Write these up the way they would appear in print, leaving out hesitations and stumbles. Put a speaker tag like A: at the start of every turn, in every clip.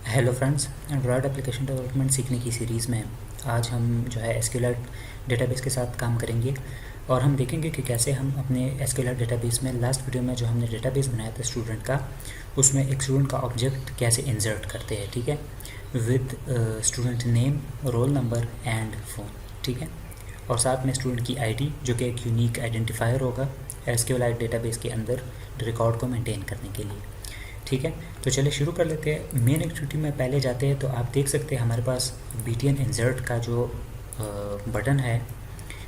A: Hello friends, Android application development सीखने की series में आज हम जो है एसक्यूएल डेटाबेस के साथ काम करेंगे और हम देखेंगे कि कैसे हम अपने एसक्यूएल डेटाबेस में लास्ट वीडियो में जो हमने डेटाबेस बनाया था स्टूडेंट का, उसमें एक स्टूडेंट का ऑब्जेक्ट कैसे इंसर्ट करते हैं। ठीक है, with student name, roll number and phone. ठीक है, और साथ में स्टूडेंट की आईडी जो कि एक यूनिक आइडेंटिफायर होगा एसक्यूएल डेटाबेस के अंदर रिकॉर्ड को मेंटेन करने के लिए। ठीक है, तो चलिए शुरू कर लेते हैं। मेन एक्टिविटी में पहले जाते हैं तो आप देख सकते हैं हमारे पास BTN इंसर्ट का जो बटन है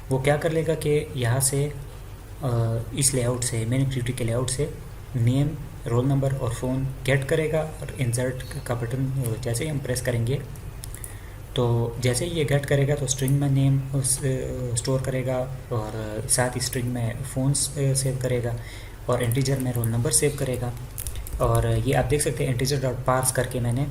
A: वो क्या कर लेगा कि यहाँ से इस लेआउट से, मेन एक्टिविटी के लेआउट से नेम, रोल नंबर और फ़ोन गेट करेगा और इंसर्ट का बटन जैसे ही हम प्रेस करेंगे तो जैसे ही ये गेट करेगा तो स्ट्रिंग में नेम स्टोर करेगा और साथ ही स्ट्रिंग में फ़ोन सेव करेगा और इंटीजर में रोल नंबर सेव करेगा। और ये आप देख सकते हैं इंटीजर डॉट पार्स करके मैंने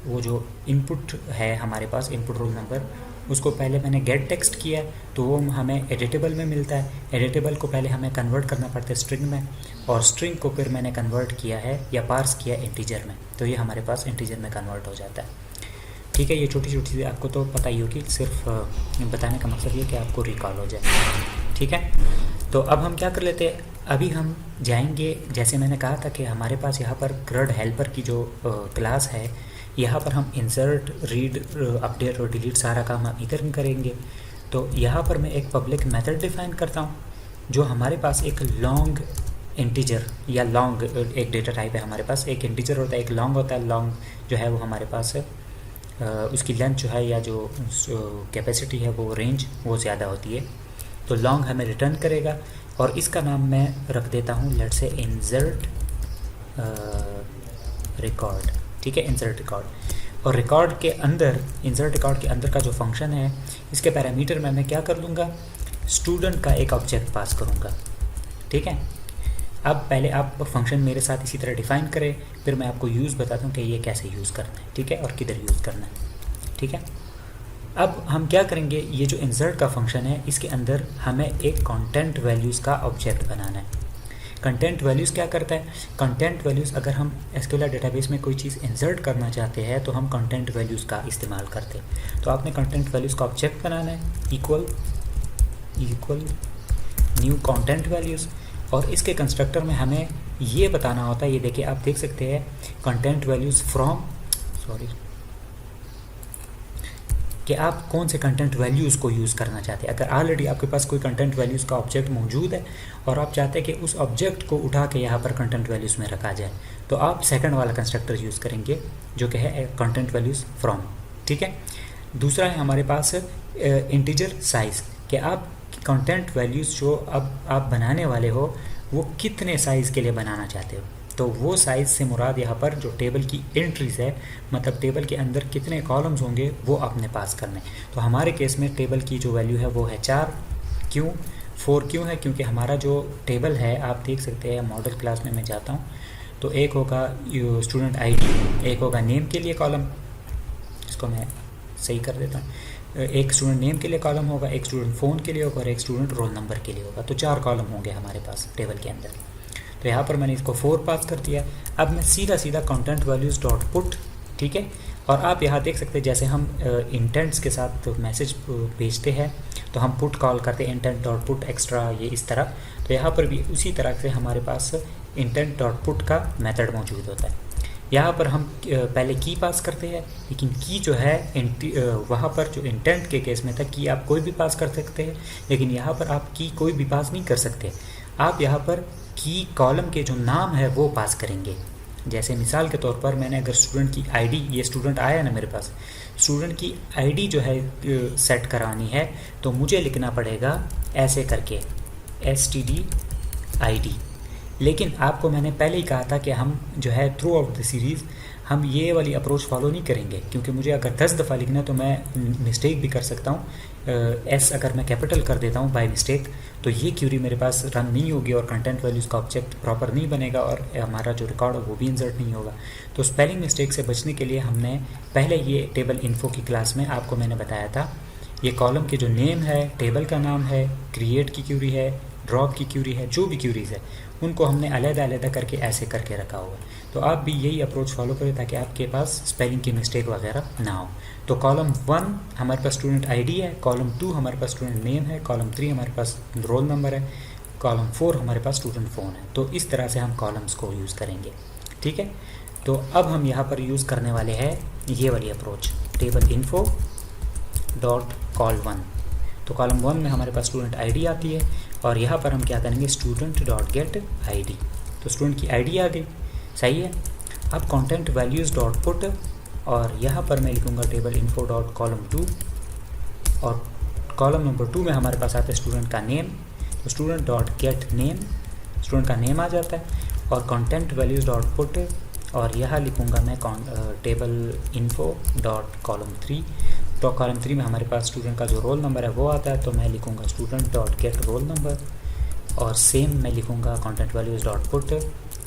A: वो जो इनपुट है हमारे पास, इनपुट रोल नंबर, उसको पहले मैंने गेट टेक्स्ट किया तो वो हमें एडिटेबल में मिलता है। एडिटेबल को पहले हमें कन्वर्ट करना पड़ता है स्ट्रिंग में, और स्ट्रिंग को फिर मैंने कन्वर्ट किया है या पार्स किया इंटीजर में, तो ये हमारे पास इंटीजर में कन्वर्ट हो जाता है। ठीक है, ये छोटी छोटी चीज़ें आपको तो पता ही होगी, सिर्फ बताने का मकसद ये कि आपको रिकॉल हो जाए। ठीक है, तो अब हम क्या कर लेते हैं, अभी हम जाएंगे, जैसे मैंने कहा था कि हमारे पास यहाँ पर CRUD हेल्पर की जो क्लास है, यहाँ पर हम इंसर्ट, रीड, अपडेट और डिलीट सारा काम हम इधर करेंगे। तो यहाँ पर मैं एक पब्लिक मेथड डिफाइन करता हूँ जो हमारे पास एक लॉन्ग इंटीजर या लॉन्ग एक डेटा टाइप है। हमारे पास एक इंटीजर होता है, एक लॉन्ग होता है। लॉन्ग जो है वो हमारे पास उसकी लेंथ जो है या जो कैपेसिटी है वो रेंज वो ज़्यादा होती है, तो लॉन्ग हमें रिटर्न करेगा और इसका नाम मैं रख देता हूँ लेट्स से इंसर्ट रिकॉर्ड। ठीक है, इंसर्ट रिकॉर्ड। और रिकॉर्ड के अंदर, इंसर्ट रिकॉर्ड के अंदर का जो फंक्शन है, इसके पैरामीटर में मैं क्या कर लूँगा, स्टूडेंट का एक ऑब्जेक्ट पास करूँगा। ठीक है, अब पहले आप फंक्शन मेरे साथ इसी तरह डिफ़ाइन करें, फिर मैं आपको यूज़ बताता हूँ कि ये कैसे यूज़ करना है। ठीक है, और किधर यूज़ करना है। ठीक है, अब हम क्या करेंगे, ये जो इंसर्ट का फंक्शन है इसके अंदर हमें एक कंटेंट वैल्यूज़ का ऑब्जेक्ट बनाना है। कंटेंट वैल्यूज़ क्या करता है, कंटेंट वैल्यूज़ अगर हम एसक्यूएल डेटाबेस में कोई चीज़ इंसर्ट करना चाहते हैं तो हम कंटेंट वैल्यूज़ का इस्तेमाल करते हैं। तो आपने कंटेंट वैल्यूज़ का ऑब्जेक्ट बनाना है, इक्वल न्यू कंटेंट वैल्यूज़, और इसके कंस्ट्रक्टर में हमें ये बताना होता है, ये देखिए आप देख सकते हैं कंटेंट वैल्यूज़ फ्रॉम, कि आप कौन से कंटेंट वैल्यूज़ को यूज़ करना चाहते हैं। अगर ऑलरेडी आपके पास कोई कंटेंट वैल्यूज़ का ऑब्जेक्ट मौजूद है और आप चाहते हैं कि उस ऑब्जेक्ट को उठा के यहाँ पर कंटेंट वैल्यूज़ में रखा जाए, तो आप सेकंड वाला कंस्ट्रक्टर यूज़ करेंगे जो कि है कंटेंट वैल्यूज़ फ्रॉम। ठीक है, दूसरा है हमारे पास इंटीजर साइज़, कि आप कंटेंट वैल्यूज़ जो अब आप बनाने वाले हो वो कितने साइज़ के लिए बनाना चाहते हो। तो वो साइज़ से मुराद यहाँ पर जो टेबल की एंट्रीज़ है, मतलब टेबल के अंदर कितने कॉलम्स होंगे वो आपने पास करने। तो हमारे केस में टेबल की जो वैल्यू है वो है 4। क्यों 4 क्यों है, क्योंकि हमारा जो टेबल है आप देख सकते हैं, मॉडल क्लास में मैं जाता हूँ तो एक होगा स्टूडेंट आईडी, एक होगा नेम के लिए कॉलम, इसको मैं सही कर देता हूँ, एक स्टूडेंट नेम के लिए कॉलम होगा, एक स्टूडेंट फ़ोन के लिए होगा और एक स्टूडेंट रोल नंबर के लिए होगा। तो 4 कॉलम होंगे हमारे पास टेबल के अंदर। तो यहाँ पर मैंने इसको 4 पास कर दिया। अब मैं सीधा कंटेंट वैल्यूज़ डॉट पुट। ठीक है, और आप यहाँ देख सकते हैं जैसे हम इंटेंट्स के साथ मैसेज भेजते हैं तो हम पुट कॉल करते हैं, इंटेंट डॉट पुट एक्स्ट्रा, ये इस तरह। तो यहाँ पर भी उसी तरह से हमारे पास इंटेंट डॉट पुट का मेथड मौजूद होता है। यहाँ पर हम पहले की पास करते हैं, लेकिन की जो है वहाँ पर जो इंटेंट के केस में था की आप कोई भी पास कर सकते हैं, लेकिन यहाँ पर आप की कोई भी पास नहीं कर सकते। आप यहाँ पर की कॉलम के जो नाम है वो पास करेंगे। जैसे मिसाल के तौर पर मैंने अगर स्टूडेंट की आईडी, ये स्टूडेंट आया ना मेरे पास, स्टूडेंट की आईडी जो है सेट करानी है तो मुझे लिखना पड़ेगा ऐसे करके STD ID। लेकिन आपको मैंने पहले ही कहा था कि हम जो है थ्रू आउट द सीरीज़ हम ये वाली अप्रोच फॉलो नहीं करेंगे, क्योंकि मुझे अगर 10 दफ़ा लिखना है तो मैं मिस्टेक भी कर सकता हूँ। S अगर मैं कैपिटल कर देता हूँ बाय मिस्टेक तो ये क्यूरी मेरे पास रन नहीं होगी और कंटेंट वैल्यूज़ का ऑब्जेक्ट प्रॉपर नहीं बनेगा और हमारा जो रिकॉर्ड है वो भी इंसर्ट नहीं होगा। तो स्पेलिंग मिस्टेक से बचने के लिए हमने पहले ये टेबल इन्फो की क्लास में आपको मैंने बताया था, ये कॉलम के जो नेम है, टेबल का नाम है, क्रिएट की क्यूरी है, ड्रॉप की क्यूरी है, जो भी क्यूरीज़ है उनको हमने अलग-अलग करके ऐसे करके रखा हुआ है। तो आप भी यही अप्रोच फॉलो करें ताकि आपके पास स्पेलिंग की मिस्टेक वगैरह ना हो। तो कॉलम 1 हमारे पास स्टूडेंट आईडी है, कॉलम 2 हमारे पास स्टूडेंट नेम है, कॉलम 3 हमारे पास रोल नंबर है, कॉलम 4 हमारे पास स्टूडेंट फ़ोन है। तो इस तरह से हम कॉलम्स को यूज़ करेंगे, ठीक है। तो अब हम यहाँ पर यूज़ करने वाले हैं ये वाली approach, table info dot call 1। तो कॉलम 1 में हमारे पास स्टूडेंट आईडी आती है और यहाँ पर हम क्या करेंगे, स्टूडेंट डॉट गेट आईडी। तो स्टूडेंट की आईडी आ गई, सही है। अब कंटेंट वैल्यूज़ डॉट पुट और यहाँ पर मैं लिखूँगा टेबल इन्फो डॉट कॉलम 2 और कॉलम नंबर 2 में हमारे पास आता है स्टूडेंट का नेम। तो student dot gate name, student का नेम आ जाता है और कंटेंट वैल्यूज़ डॉट पुट और यहाँ लिखूँगा मैं टेबल इन्फो डॉट कॉलम 3। तो कॉलम 3 में हमारे पास स्टूडेंट का जो रोल नंबर है वो आता है, तो मैं लिखूँगा student dot gate roll number और सेम मैं लिखूँगा कंटेंट वैल्यूज़ डॉट पुट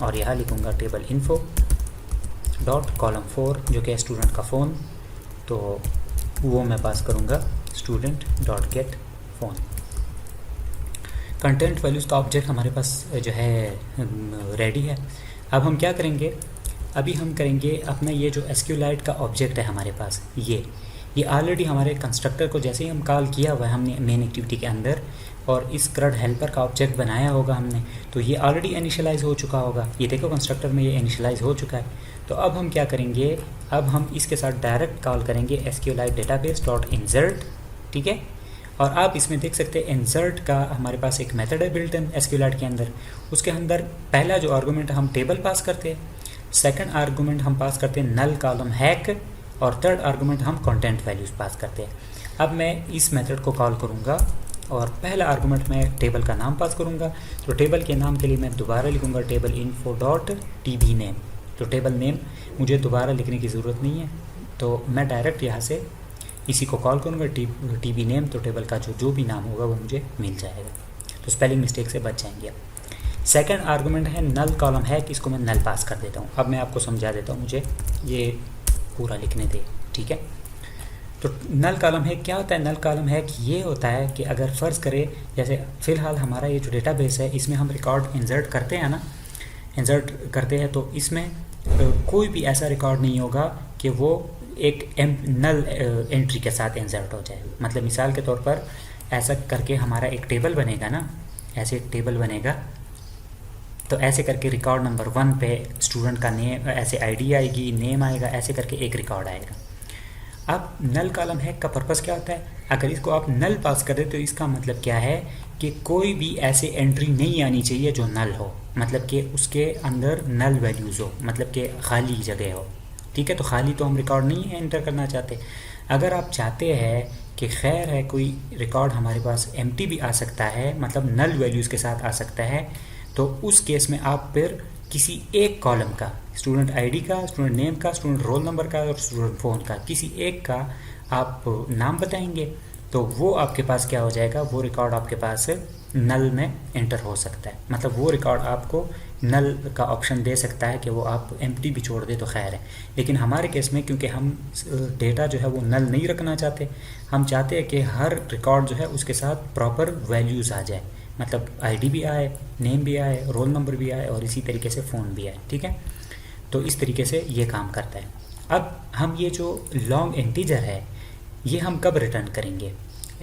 A: और यहाँ लिखूँगा टेबल इन्फो डॉट कॉलम 4 जो कि है स्टूडेंट का फ़ोन, तो वो मैं पास करूँगा student dot gate phone. Content values का ऑब्जेक्ट हमारे पास जो है रेडी है। अब हम क्या करेंगे, अभी हम करेंगे अपना ये जो SQLite का ऑब्जेक्ट है हमारे पास, ये ऑलरेडी हमारे कंस्ट्रक्टर को जैसे ही हम कॉल किया हुआ है हमने मेन एक्टिविटी के अंदर और इस CRUD हेल्पर का ऑब्जेक्ट बनाया होगा हमने, तो ये ऑलरेडी इनिशियलाइज़ हो चुका होगा। ये देखो कंस्ट्रक्टर में ये इनिशियलाइज़ हो चुका है। तो अब हम क्या करेंगे, अब हम इसके साथ डायरेक्ट कॉल करेंगे SQLite डेटाबेस डॉट इंसर्ट, ठीक है। और आप इसमें देख सकते हैं इंसर्ट का हमारे पास एक मेथड है बिल्ट इन SQLite के अंदर। उसके अंदर पहला जो आर्गूमेंट हम टेबल पास करते हैं, सेकंड आर्गूमेंट हम पास करते हैं नल कॉलम हैक और थर्ड आर्गूमेंट हम कंटेंट वैल्यूज़ पास करते हैं। अब मैं इस मेथड को कॉल करूँगा और पहला आर्गूमेंट मैं टेबल का नाम पास करूँगा। तो टेबल के नाम के लिए मैं दोबारा लिखूँगा table info dot TB name. तो टेबल नेम मुझे दोबारा लिखने की ज़रूरत नहीं है, तो मैं डायरेक्ट यहाँ से इसी को कॉल करूँगा TB नेम। तो टेबल का जो भी नाम होगा वो मुझे मिल जाएगा, तो स्पेलिंग मिस्टेक से बच जाएंगे। सेकंड आर्गूमेंट है नल कॉलम हैक, इसको मैं नल पास कर देता हूँ। अब मैं आपको समझा देता हूँ, मुझे ये पूरा लिखने दे, ठीक है। तो नल कॉलम हैक क्या होता है, नल कॉलम हैक ये होता है कि अगर फ़र्ज़ करें जैसे फ़िलहाल हमारा ये जो डेटाबेस है इसमें हम रिकॉर्ड इंसर्ट करते हैं ना, इंसर्ट करते हैं, तो इसमें कोई भी ऐसा रिकॉर्ड नहीं होगा कि वो एक नल एंट्री के साथ इंसर्ट हो जाए। मतलब मिसाल के तौर पर ऐसा करके हमारा एक टेबल बनेगा ना, ऐसे एक टेबल बनेगा, तो ऐसे करके रिकॉर्ड नंबर 1 पे स्टूडेंट का नेम, ऐसे आईडी आएगी, नेम आएगा, ऐसे करके एक रिकॉर्ड आएगा। अब नल कॉलम हैक का पर्पस क्या होता है, अगर इसको आप नल पास कर दे तो इसका मतलब क्या है कि कोई भी ऐसे एंट्री नहीं आनी चाहिए जो नल हो, मतलब कि उसके अंदर नल वैल्यूज़ हो, मतलब कि खाली जगह हो, ठीक है। तो खाली तो हम रिकॉर्ड नहीं एंटर करना चाहते। अगर आप चाहते हैं कि खैर है कोई रिकॉर्ड हमारे पास एम्प्टी भी आ सकता है, मतलब नल वैल्यूज़ के साथ आ सकता है, तो उस केस में आप फिर किसी एक कॉलम का, स्टूडेंट आईडी का, स्टूडेंट नेम का, स्टूडेंट रोल नंबर का और स्टूडेंट फ़ोन का, किसी एक का आप नाम बताएंगे, तो वो आपके पास क्या हो जाएगा, वो रिकॉर्ड आपके पास नल में एंटर हो सकता है। मतलब वो रिकॉर्ड आपको नल का ऑप्शन दे सकता है कि वो आप एम्प्टी भी छोड़ दे तो खैर है। लेकिन हमारे केस में क्योंकि हम डेटा जो है वो नल नहीं रखना चाहते, हम चाहते हैं कि हर रिकॉर्ड जो है उसके साथ प्रॉपर वैल्यूज़ आ जाए, मतलब आईडी भी आए, नेम भी आए, रोल नंबर भी आए और इसी तरीके से फ़ोन भी आए, ठीक है। तो इस तरीके से ये काम करता है। अब हम ये जो लॉन्ग इंटीजर है ये हम कब रिटर्न करेंगे,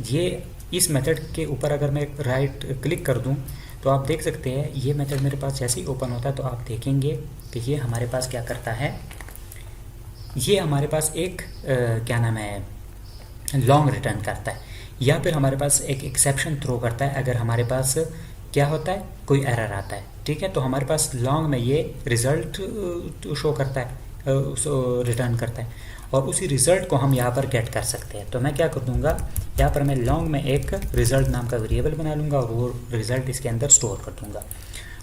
A: ये इस मेथड के ऊपर अगर मैं राइट क्लिक कर दूं तो आप देख सकते हैं ये मेथड मेरे पास जैसे ही ओपन होता है तो आप देखेंगे कि ये हमारे पास क्या करता है, ये हमारे पास एक क्या नाम है, लॉन्ग रिटर्न करता है, या फिर हमारे पास एक एक्सेप्शन थ्रो करता है अगर हमारे पास क्या होता है, कोई एरर आता है, ठीक है। तो हमारे पास लॉन्ग में ये रिज़ल्ट शो करता है, रिटर्न करता है और उसी रिज़ल्ट को हम यहाँ पर गेट कर सकते हैं। तो मैं क्या कर दूँगा, यहाँ पर मैं लॉन्ग में एक रिज़ल्ट नाम का वेरिएबल बना लूँगा और वो रिज़ल्ट इसके अंदर स्टोर कर दूँगा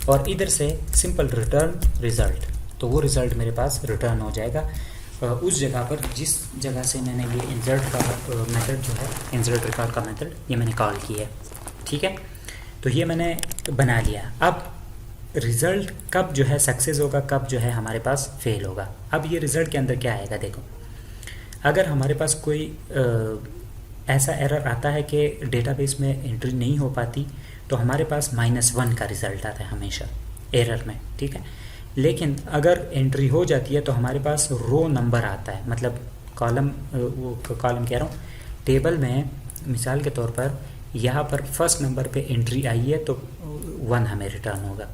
A: और इधर से सिंपल रिटर्न रिज़ल्ट, तो वो रिज़ल्ट मेरे पास रिटर्न हो जाएगा उस जगह पर जिस जगह से मैंने ये इंसर्ट का मेथड जो है, इंसर्ट रिकॉर्ड का मेथड ये मैंने कॉल किया है, ठीक है। तो ये मैंने बना लिया। अब रिज़ल्ट कब जो है सक्सेस होगा, कब जो है हमारे पास फेल होगा। अब ये रिज़ल्ट के अंदर क्या आएगा, देखो अगर हमारे पास कोई ऐसा एरर आता है कि डेटाबेस में एंट्री नहीं हो पाती, तो हमारे पास -1 का रिज़ल्ट आता है हमेशा एरर में, ठीक है। लेकिन अगर एंट्री हो जाती है तो हमारे पास रो नंबर आता है, मतलब कॉलम, वो कॉलम कह रहा हूँ, टेबल में मिसाल के तौर पर यहाँ पर फर्स्ट नंबर पे एंट्री आई है तो 1 हमें रिटर्न होगा।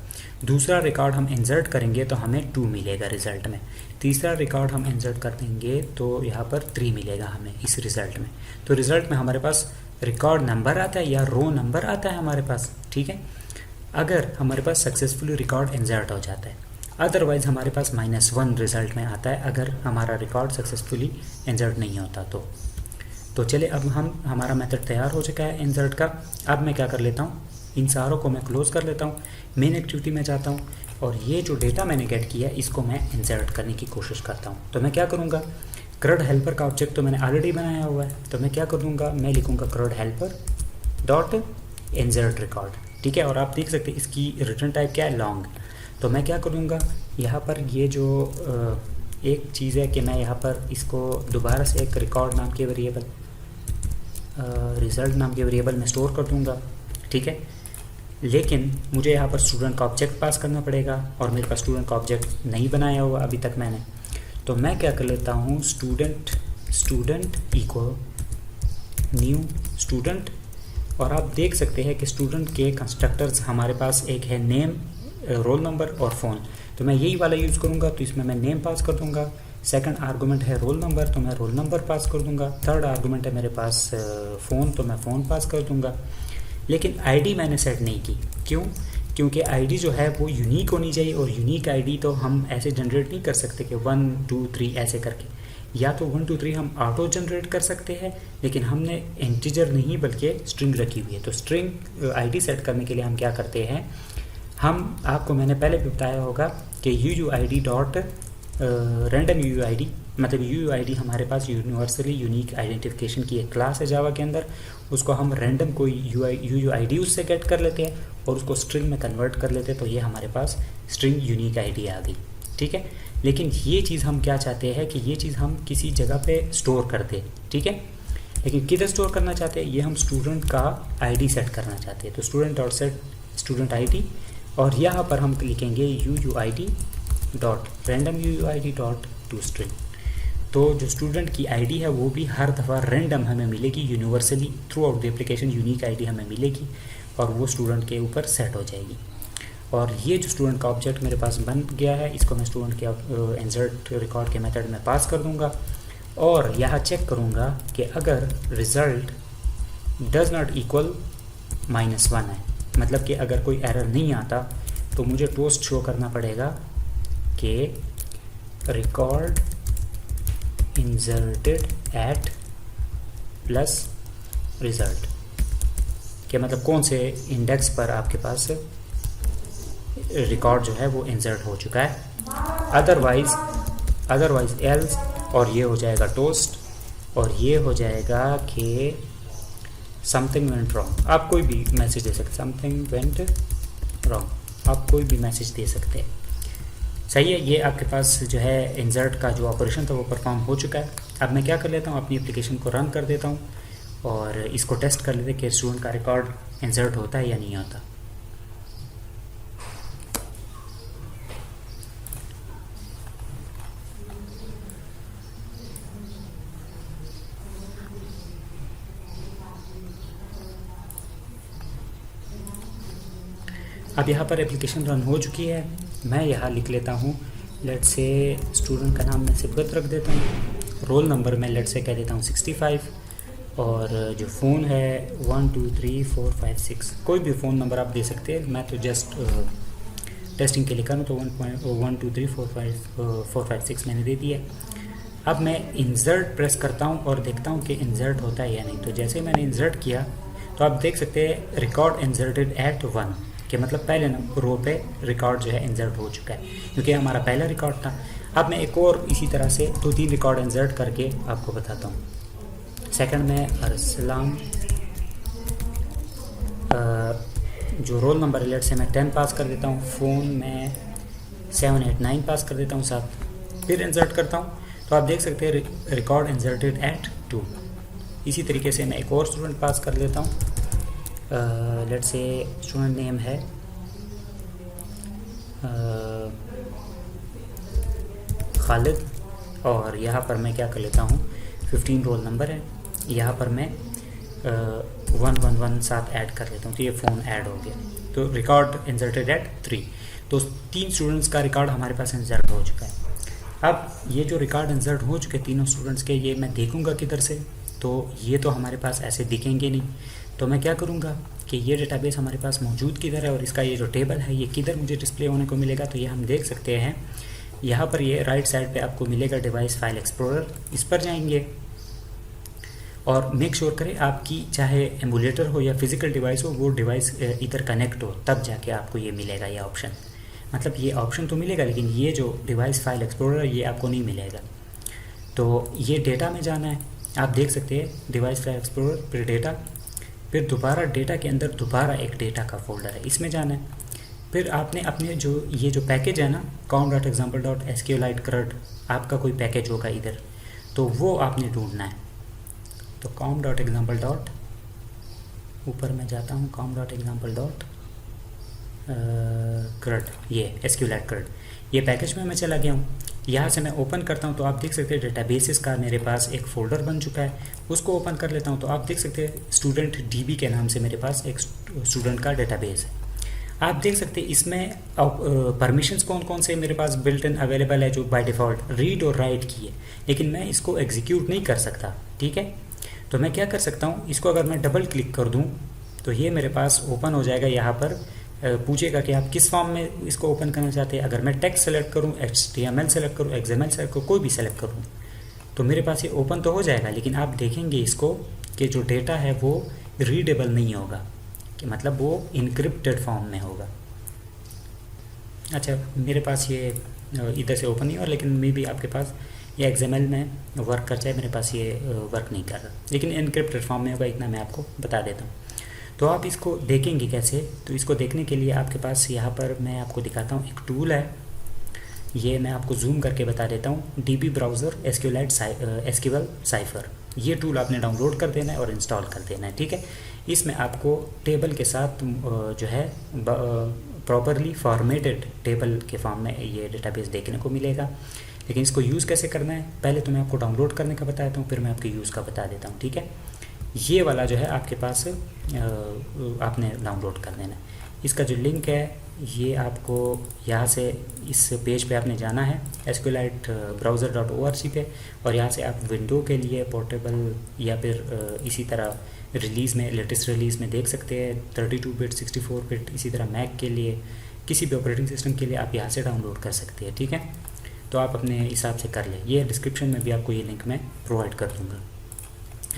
A: दूसरा रिकॉर्ड हम इंसर्ट करेंगे तो हमें 2 मिलेगा रिज़ल्ट में। तीसरा रिकॉर्ड हम इंसर्ट कर देंगे तो यहाँ पर 3 मिलेगा हमें इस रिज़ल्ट में। तो रिज़ल्ट में हमारे पास रिकॉर्ड नंबर आता है या रो नंबर आता है हमारे पास, ठीक है, अगर हमारे पास सक्सेसफुली रिकॉर्ड इंसर्ट हो जाता है। अदरवाइज़ हमारे पास -1 रिज़ल्ट में आता है अगर हमारा रिकॉर्ड सक्सेसफुली इंसर्ट नहीं होता तो चले, अब हमारा मेथड तैयार हो चुका है इंसर्ट का। अब मैं क्या कर लेता हूँ, इन सारों को मैं क्लोज़ कर लेता हूँ, मेन एक्टिविटी में जाता हूँ और ये जो डेटा मैंने गेट किया इसको मैं इंसर्ट करने की कोशिश करता हूँ। तो मैं क्या करूँगा, CRUD हेल्पर का ऑब्जेक्ट तो मैंने ऑलरेडी बनाया हुआ है, तो मैं क्या करूँगा, मैं लिखूँगा CRUD helper dot insert record, ठीक है। और आप देख सकते हैं इसकी रिटर्न टाइप क्या है, लॉन्ग। तो मैं क्या करूँगा, यहाँ पर ये जो एक चीज़ है कि मैं यहाँ पर इसको दोबारा से एक रिकॉर्ड नाम के वेरिएबल, रिज़ल्ट नाम के वेरिएबल में स्टोर कर दूँगा, ठीक है। लेकिन मुझे यहाँ पर स्टूडेंट का ऑब्जेक्ट पास करना पड़ेगा और मेरे पास स्टूडेंट का ऑब्जेक्ट नहीं बनाया हुआ अभी तक मैंने। तो मैं क्या कर लेता हूँ, स्टूडेंट इक्वल न्यू स्टूडेंट, और आप देख सकते हैं कि स्टूडेंट के कंस्ट्रक्टर्स हमारे पास एक है नेम, रोल नंबर और फ़ोन। तो मैं यही वाला यूज़ करूँगा, तो इसमें मैं नेम पास कर दूँगा। सेकंड आर्गूमेंट है रोल नंबर, तो मैं रोल नंबर पास कर दूँगा। थर्ड आर्गूमेंट है मेरे पास फ़ोन, तो मैं फ़ोन पास कर दूँगा। लेकिन आईडी मैंने सेट नहीं की, क्यों? क्योंकि आईडी जो है वो यूनिक होनी चाहिए, और यूनिक आईडी तो हम ऐसे जनरेट नहीं कर सकते कि 1 2 3 ऐसे करके। या तो 1 2 3 हम ऑटो जनरेट कर सकते हैं, लेकिन हमने इंटीजर नहीं बल्कि स्ट्रिंग रखी हुई है। तो स्ट्रिंग आईडी सेट करने के लिए हम क्या करते हैं, हम, आपको मैंने पहले भी बताया होगा कि UUID डॉट रैंडम UUID, मतलब UUID हमारे पास यूनिवर्सली यूनिक आइडेंटिफिकेशन की एक क्लास है जावा के अंदर। उसको हम रैंडम कोई UUID उससे गेट कर लेते हैं और उसको स्ट्रिंग में कन्वर्ट कर लेते हैं, तो ये हमारे पास स्ट्रिंग यूनिक आईडी आ गई, ठीक है। लेकिन ये चीज़ हम क्या चाहते हैं कि ये चीज़ हम किसी जगह पे स्टोर कर दें, ठीक है। लेकिन किधर स्टोर करना चाहते हैं, ये हम स्टूडेंट का आईडी सेट करना चाहते हैं। तो student dot set student ID, और यहाँ पर हम लिखेंगे UUID dot random UUID dot to string. तो जो स्टूडेंट की आईडी है वो भी हर दफ़ा रैंडम हमें मिलेगी, universally through out the application unique ID हमें मिलेगी और वो स्टूडेंट के ऊपर सेट हो जाएगी। और ये जो स्टूडेंट का ऑब्जेक्ट मेरे पास बन गया है, इसको मैं स्टूडेंट के इंसर्ट रिकॉर्ड के मेथड में पास कर दूंगा और यहाँ चेक करूँगा कि अगर रिज़ल्ट डज नॉट इक्वल -1 है, मतलब कि अगर कोई एरर नहीं आता, तो मुझे टोस्ट शो करना पड़ेगा कि record inserted at plus result, कि मतलब कौन से इंडेक्स पर आपके पास रिकॉर्ड जो है वो इंसर्ट हो चुका है। अदरवाइज एल्स, और ये हो जाएगा टोस्ट, और ये हो जाएगा कि समथिंग वेंट रॉन्ग। आप कोई भी मैसेज दे सकते, समथिंग वेंट रॉन्ग, आप कोई भी मैसेज दे सकते हैं। सही है, ये आपके पास जो है इंसर्ट का जो ऑपरेशन था वो परफॉर्म हो चुका है। अब मैं क्या कर लेता हूँ, अपनी एप्लीकेशन को रन कर देता हूँ और इसको टेस्ट कर लेते कि स्टूडेंट का रिकॉर्ड इंसर्ट होता है या नहीं होता। अब यहाँ पर एप्लीकेशन रन हो चुकी है। मैं यहाँ लिख लेता हूँ, लेट से स्टूडेंट का नाम मैं सिबत रख देता हूँ, रोल नंबर मैं लेट से कह देता हूँ 65, और जो फ़ोन है 1 2 3 4 5 6, कोई भी फ़ोन नंबर आप दे सकते हैं। मैं तो जस्ट टेस्टिंग के लिए करूँ तो 1 2 3 4 5 6 मैंने दे दिया। अब मैं इंसर्ट प्रेस करता हूँ और देखता हूँ कि इंसर्ट होता है या नहीं। तो जैसे मैंने इंसर्ट किया तो आप देख सकते हैं रिकॉर्ड इंसर्टेड एट 1, कि मतलब पहले रो पे रिकॉर्ड जो है इंसर्ट हो चुका है, क्योंकि हमारा पहला रिकॉर्ड था। अब मैं एक और इसी तरह से 2-3 रिकॉर्ड इंसर्ट करके आपको बताता हूँ। सेकंड में अरसलाम, जो रोल नंबर लेट से मैं 10 पास कर देता हूँ, फ़ोन में 7 8 9 पास कर देता हूँ 7, फिर इंसर्ट करता हूँ। तो आप देख सकते हैं रिकॉर्ड इंसर्टेड एट 2। इसी तरीके से मैं एक और स्टूडेंट पास कर लेता हूँ, लेट्स से स्टूडेंट नेम है खालिद, और यहाँ पर मैं क्या कर लेता हूँ 15 रोल नंबर है, यहाँ पर मैं 111 साथ ऐड कर लेता हूँ, तो ये फ़ोन ऐड हो गया। तो रिकॉर्ड इंसर्टेड एट 3, तो 3 स्टूडेंट्स का रिकॉर्ड हमारे पास इंसर्ट हो चुका है। अब ये जो रिकॉर्ड इंसर्ट हो चुके तीनों स्टूडेंट्स के, ये मैं देखूंगा किधर से, तो ये तो हमारे पास ऐसे दिखेंगे नहीं, तो मैं क्या करूँगा कि ये डेटाबेस हमारे पास मौजूद किधर है और इसका ये जो टेबल है ये किधर मुझे डिस्प्ले होने को मिलेगा। तो ये हम देख सकते हैं यहाँ पर, ये राइट साइड पे आपको मिलेगा डिवाइस फाइल एक्सप्लोरर, इस पर जाएंगे और मेक श्योर करें आपकी चाहे एमुलेटर हो या फिजिकल डिवाइस हो, वो डिवाइस इधर कनेक्ट हो, तब जाके आपको ये मिलेगा ये ऑप्शन। मतलब ये ऑप्शन तो मिलेगा लेकिन ये जो डिवाइस फाइल एक्सप्लोरर ये आपको नहीं मिलेगा। तो ये डेटा में जाना है, आप देख सकते हैं डिवाइस फाइल एक्सप्लोरर, फिर डेटा, फिर दोबारा डेटा के अंदर दोबारा एक डेटा का फोल्डर है, इसमें जाना है। फिर आपने अपने जो ये जो पैकेज है ना com.example.sqlite CRUD, आपका कोई पैकेज होगा इधर, तो वो आपने ढूंढना है। तो com.example. ऊपर मैं जाता हूँ com.example.CRUD, ये SQLite CRUD, ये पैकेज में मैं चला गया हूँ। यहाँ से मैं ओपन करता हूँ तो आप देख सकते हैं डेटाबेसेस का मेरे पास एक फ़ोल्डर बन चुका है, उसको ओपन कर लेता हूँ तो आप देख सकते हैं स्टूडेंट DB के नाम से मेरे पास एक स्टूडेंट का डेटाबेस है। आप देख सकते हैं इसमें परमिशंस कौन कौन से मेरे पास बिल्ट इन अवेलेबल है, जो बाय डिफ़ॉल्ट रीड और राइट की है, लेकिन मैं इसको एग्जीक्यूट नहीं कर सकता। ठीक है, तो मैं क्या कर सकता हूँ, इसको अगर मैं डबल क्लिक कर दूँ तो ये मेरे पास ओपन हो जाएगा। यहाँ पर पूछेगा कि आप किस फॉर्म में इसको ओपन करना चाहते हैं। अगर मैं टेक्स्ट सेलेक्ट करूँ, HTML सेलेक्ट करूँ, XML सेलेक्ट करूँ, कोई भी सेलेक्ट करूँ, तो मेरे पास ये ओपन तो हो जाएगा, लेकिन आप देखेंगे इसको कि जो डेटा है वो रीडेबल नहीं होगा, कि मतलब वो इनक्रिप्टेड फॉर्म में होगा। अच्छा, मेरे पास ये इधर से ओपन नहीं हुआ, लेकिन मे भी आपके पास ये XML में वर्क कर जाए, मेरे पास ये वर्क नहीं कर रहा, लेकिन इनक्रिप्टेड फॉर्म में होगा, इतना मैं आपको बता देता हूँ। तो आप इसको देखेंगे कैसे, तो इसको देखने के लिए आपके पास यहाँ पर मैं आपको दिखाता हूँ एक टूल है, ये मैं आपको जूम करके बता देता हूँ, DB ब्राउज़र SQL साइफर, ये टूल आपने डाउनलोड कर देना है और इंस्टॉल कर देना है। ठीक है, इसमें आपको टेबल के साथ जो है प्रॉपरली फॉर्मेटेड टेबल के फॉर्म में ये डेटाबेस देखने को मिलेगा। लेकिन इसको यूज़ कैसे करना है, पहले तो मैं आपको डाउनलोड करने का बताता हूँ, फिर मैं आपके यूज़ का बता देता हूँ। ठीक है, ये वाला जो है आपके पास आपने डाउनलोड कर देना है। इसका जो लिंक है ये आपको यहाँ से इस पेज पे आपने जाना है SQLite browser.org पे, और यहाँ से आप विंडो के लिए पोर्टेबल या फिर इसी तरह रिलीज़ में, लेटेस्ट रिलीज़ में देख सकते हैं 32 बिट 64 बिट, इसी तरह मैक के लिए, किसी भी ऑपरेटिंग सिस्टम के लिए आप यहाँ से डाउनलोड कर सकते हैं। ठीक है, तो आप अपने हिसाब से कर लें, ये डिस्क्रिप्शन में भी आपको ये लिंक मैं प्रोवाइड कर दूँगा।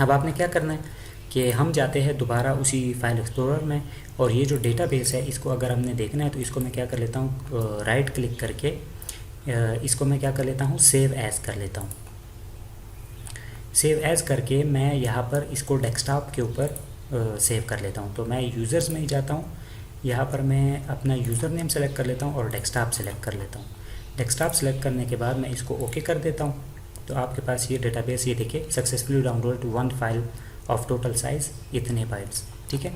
A: अब आपने क्या करना है कि हम जाते हैं दोबारा उसी फाइल एक्सप्लोरर में, और ये जो डेटाबेस है इसको अगर हमने देखना है तो इसको मैं क्या कर लेता हूँ, राइट क्लिक करके इसको मैं क्या कर लेता हूँ, सेव एज कर लेता हूँ। सेव एज करके मैं यहाँ पर इसको डेस्कटॉप के ऊपर सेव कर लेता हूँ। तो मैं यूज़र्स में ही जाता हूँ, यहाँ पर मैं अपना यूज़र नेम सेलेक्ट कर लेता हूँ और डेस्कटॉप सेलेक्ट कर लेता हूँ। डेस्कटॉप सेलेक्ट करने के बाद मैं इसको ओके कर देता हूँ। तो आपके पास ये डेटाबेस, ये देखिए successfully download 1 file of total size इतने बाइट्स। ठीक है,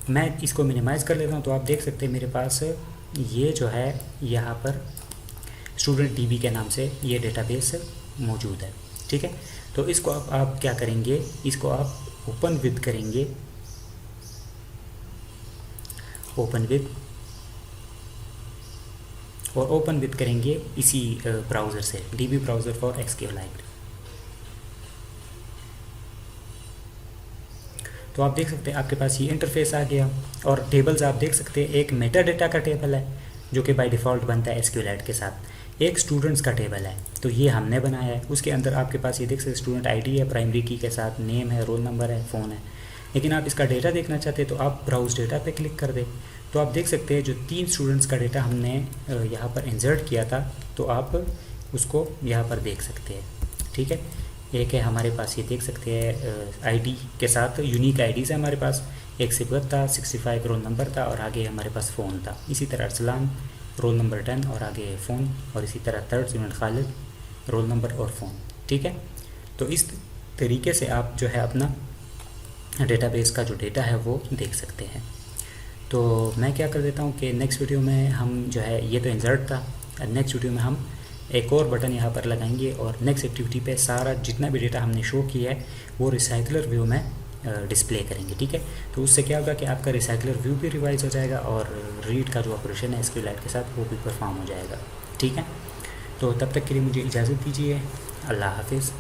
A: मैं इसको मिनिमाइज़ कर लेता हूँ, तो आप देख सकते हैं मेरे पास ये जो है यहाँ पर स्टूडेंट DB के नाम से ये डेटाबेस मौजूद है। ठीक है, तो इसको आप क्या करेंगे, इसको आप ओपन विद करेंगे, ओपन विद, और ओपन विद करेंगे इसी ब्राउज़र से, DB ब्राउज़र फॉर SQLite। तो आप देख सकते हैं आपके पास ये इंटरफेस आ गया, और टेबल्स आप देख सकते हैं, एक मेटा डेटा का टेबल है जो कि बाय डिफ़ॉल्ट बनता है SQLite के साथ, एक स्टूडेंट्स का टेबल है तो ये हमने बनाया है। उसके अंदर आपके पास ये देख सकते स्टूडेंट ID है, प्राइमरी की के साथ नेम है, रोल नंबर है, फ़ोन है। लेकिन आप इसका डेटा देखना चाहते हैं तो आप ब्राउज़ डेटा पे क्लिक कर दें, तो आप देख सकते हैं जो 3 स्टूडेंट्स का डेटा हमने यहाँ पर इंसर्ट किया था, तो आप उसको यहाँ पर देख सकते हैं। ठीक है, एक है हमारे पास, ये देख सकते हैं ID के साथ यूनिक IDs है हमारे पास, एक सिबत था, 65 रोल नंबर था, और आगे हमारे पास फ़ोन था। इसी तरह अरसलान रोल नंबर 10 और आगे फ़ोन, और इसी तरह 3rd student Khalid roll number और फ़ोन। ठीक है, तो इस तरीके से आप जो है अपना डेटाबेस का जो डेटा है वो देख सकते हैं। तो मैं क्या कर देता हूँ कि नेक्स्ट वीडियो में हम जो है, ये तो इंसर्ट था, नेक्स्ट वीडियो में हम एक और बटन यहाँ पर लगाएंगे और नेक्स्ट एक्टिविटी पे सारा जितना भी डेटा हमने शो किया है वो रिसाइकलर व्यू में डिस्प्ले करेंगे। ठीक है, तो उससे क्या होगा कि आपका रिसाइकलर व्यू भी रिवाइज हो जाएगा और रीड का जो ऑपरेशन है SQLite के साथ वो भी परफॉर्म हो जाएगा। ठीक है, तो तब तक के लिए मुझे इजाज़त दीजिए। अल्लाह हाफिज़।